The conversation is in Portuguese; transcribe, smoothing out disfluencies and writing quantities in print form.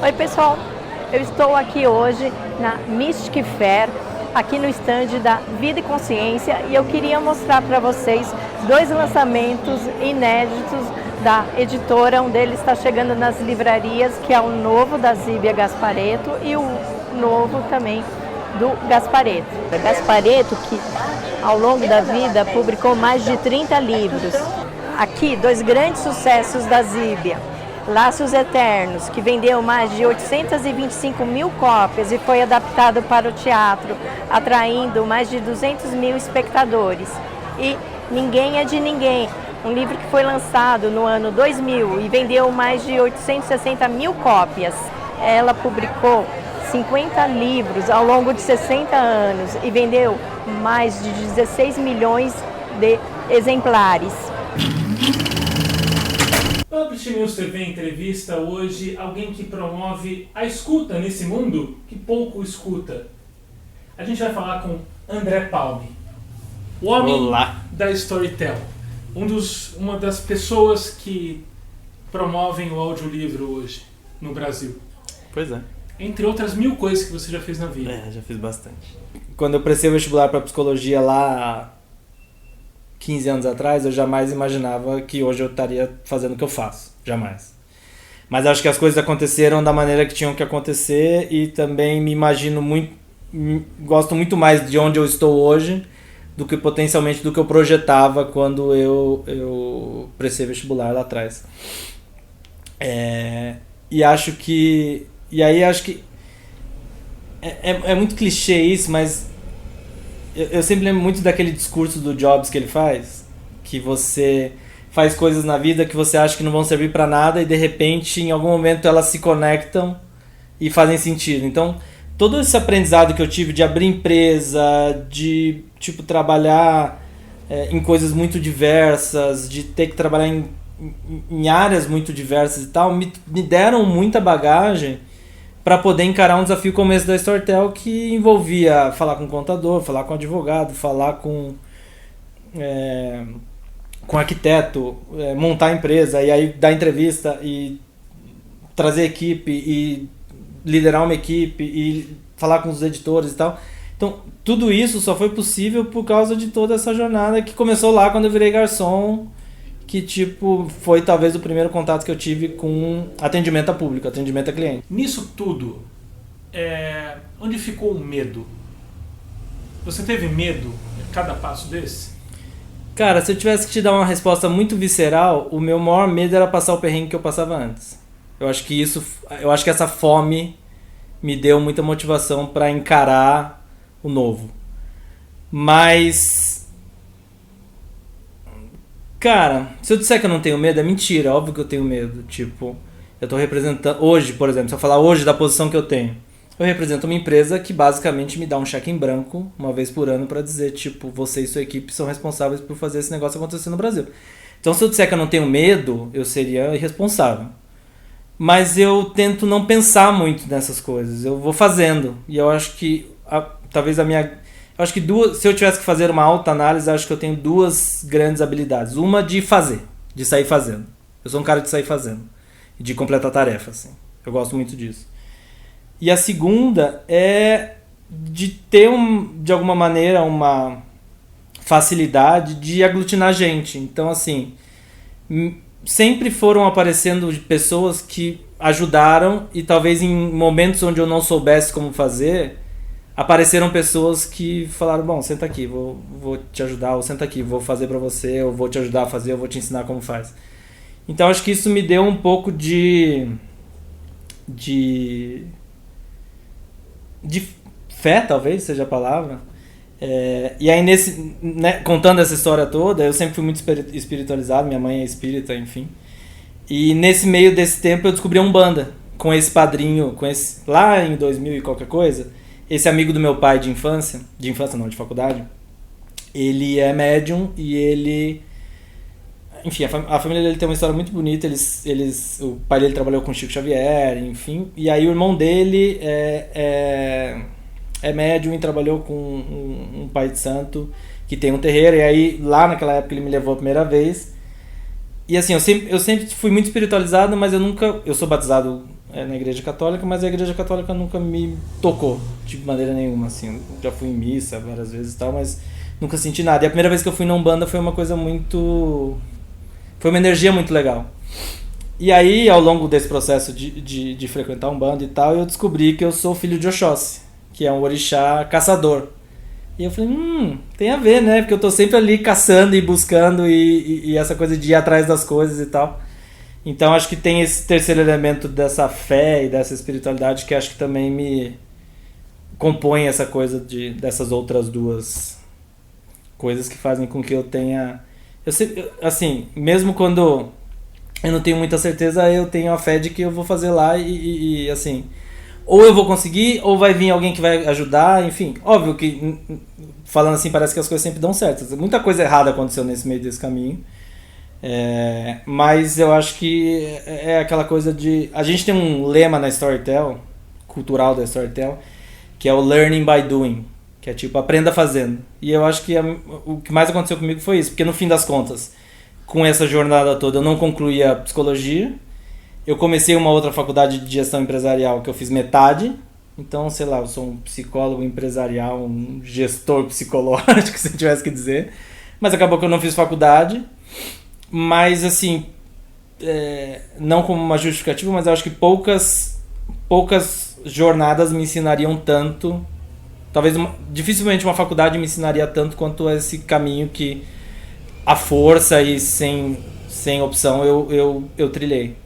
Oi pessoal, eu estou aqui hoje na Mystic Fair, aqui no stand da Vida e Consciência, e eu queria mostrar para vocês dois lançamentos inéditos da editora. Um deles está chegando nas livrarias, que é o novo da Zíbia Gasparetto e o novo também do Gasparetto. Gasparetto, que ao longo da vida publicou mais de 30 livros. Aqui, dois grandes sucessos da Zíbia. Laços Eternos, que vendeu mais de 825 mil cópias e foi adaptado para o teatro, atraindo mais de 200 mil espectadores. E Ninguém é de Ninguém, um livro que foi lançado no ano 2000 e vendeu mais de 860 mil cópias. Ela publicou 50 livros ao longo de 60 anos e vendeu mais de 16 milhões de exemplares. Publish News TV entrevista hoje alguém que promove a escuta nesse mundo que pouco escuta. A gente vai falar com André Palme, o homem Olá. da Storytel, uma das pessoas que promovem o audiolivro hoje no Brasil. Pois é. Entre outras mil coisas que você já fez na vida. Já fiz bastante. Quando eu prestei o vestibular para psicologia lá 15 anos atrás, eu jamais imaginava que hoje eu estaria fazendo o que eu faço. Jamais. Mas acho que as coisas aconteceram da maneira que tinham que acontecer e também me imagino muito, gosto muito mais de onde eu estou hoje do que potencialmente do que eu projetava quando eu prestei vestibular lá atrás. E acho que é muito clichê isso, mas eu sempre lembro muito daquele discurso do Jobs que ele faz, que você faz coisas na vida que você acha que não vão servir para nada e de repente em algum momento elas se conectam e fazem sentido. Então todo esse aprendizado que eu tive de abrir empresa, de trabalhar em coisas muito diversas, de ter que trabalhar em áreas muito diversas e tal, me deram muita bagagem para poder encarar um desafio como esse da Storytel, que envolvia falar com contador, falar com advogado, falar com arquiteto, montar a empresa, e aí dar entrevista, e trazer equipe, e liderar uma equipe, e falar com os editores e tal. Então, tudo isso só foi possível por causa de toda essa jornada que começou lá quando eu virei garçom, que foi talvez o primeiro contato que eu tive com atendimento a público, atendimento a cliente. Nisso tudo, onde ficou o medo? Você teve medo a cada passo desse? Cara, se eu tivesse que te dar uma resposta muito visceral, o meu maior medo era passar o perrengue que eu passava antes. Eu acho que essa fome me deu muita motivação para encarar o novo. Mas cara, se eu disser que eu não tenho medo, é mentira. Óbvio que eu tenho medo. Eu tô representando... Hoje, por exemplo, se eu falar hoje da posição que eu tenho, eu represento uma empresa que basicamente me dá um cheque em branco uma vez por ano pra dizer, você e sua equipe são responsáveis por fazer esse negócio acontecer no Brasil. Então, se eu disser que eu não tenho medo, eu seria irresponsável. Mas eu tento não pensar muito nessas coisas. Eu vou fazendo. E eu acho que eu acho que se eu tivesse que fazer uma autoanálise, acho que eu tenho duas grandes habilidades. Uma de fazer, de sair fazendo. Eu sou um cara de sair fazendo. E de completar tarefa, assim. Eu gosto muito disso. E a segunda é de ter, de alguma maneira, uma facilidade de aglutinar gente. Então, assim, sempre foram aparecendo pessoas que ajudaram e talvez em momentos onde eu não soubesse como fazer, apareceram pessoas que falaram, bom, senta aqui, vou te ajudar, ou senta aqui, vou fazer pra você, eu vou te ajudar a fazer, eu vou te ensinar como faz. Então acho que isso me deu um pouco de fé, talvez seja a palavra. E aí contando essa história toda, eu sempre fui muito espiritualizado, minha mãe é espírita, enfim. E nesse meio desse tempo eu descobri a Umbanda, com esse padrinho, lá em 2000 e qualquer coisa. Esse amigo do meu pai de faculdade, ele é médium e ele... Enfim, a família dele tem uma história muito bonita, o pai dele trabalhou com Chico Xavier, enfim, e aí o irmão dele é médium e trabalhou com um pai de santo que tem um terreiro, e aí lá naquela época ele me levou a primeira vez, e assim, eu sempre fui muito espiritualizado, mas eu sou batizado na Igreja Católica, mas a Igreja Católica nunca me tocou de maneira nenhuma, assim. Já fui em missa várias vezes e tal, mas nunca senti nada. E a primeira vez que eu fui na Umbanda foi uma coisa muito... Foi uma energia muito legal. E aí, ao longo desse processo de frequentar a Umbanda e tal, eu descobri que eu sou filho de Oxóssi, que é um orixá caçador. E eu falei, tem a ver, né? Porque eu tô sempre ali caçando e buscando e essa coisa de ir atrás das coisas e tal. Então acho que tem esse terceiro elemento dessa fé e dessa espiritualidade que acho que também me compõe essa coisa dessas outras duas coisas que fazem com que eu tenha... assim, mesmo quando eu não tenho muita certeza, eu tenho a fé de que eu vou fazer lá e assim... Ou eu vou conseguir, ou vai vir alguém que vai ajudar, enfim. Óbvio que, falando assim, parece que as coisas sempre dão certo. Muita coisa errada aconteceu nesse meio desse caminho. Mas eu acho que é aquela coisa de... A gente tem um lema na Storytel, cultural da Storytel, que é o learning by doing, que é tipo, aprenda fazendo. E eu acho que o que mais aconteceu comigo foi isso, porque no fim das contas, com essa jornada toda, eu não concluí a psicologia. Eu comecei uma outra faculdade de gestão empresarial que eu fiz metade. Então, sei lá, eu sou um psicólogo empresarial, um gestor psicológico, se eu tivesse que dizer. Mas acabou que eu não fiz faculdade. Mas, assim, não como uma justificativa, mas eu acho que poucas jornadas me ensinariam tanto. Talvez, dificilmente uma faculdade me ensinaria tanto quanto esse caminho que, à força e sem opção, eu trilhei.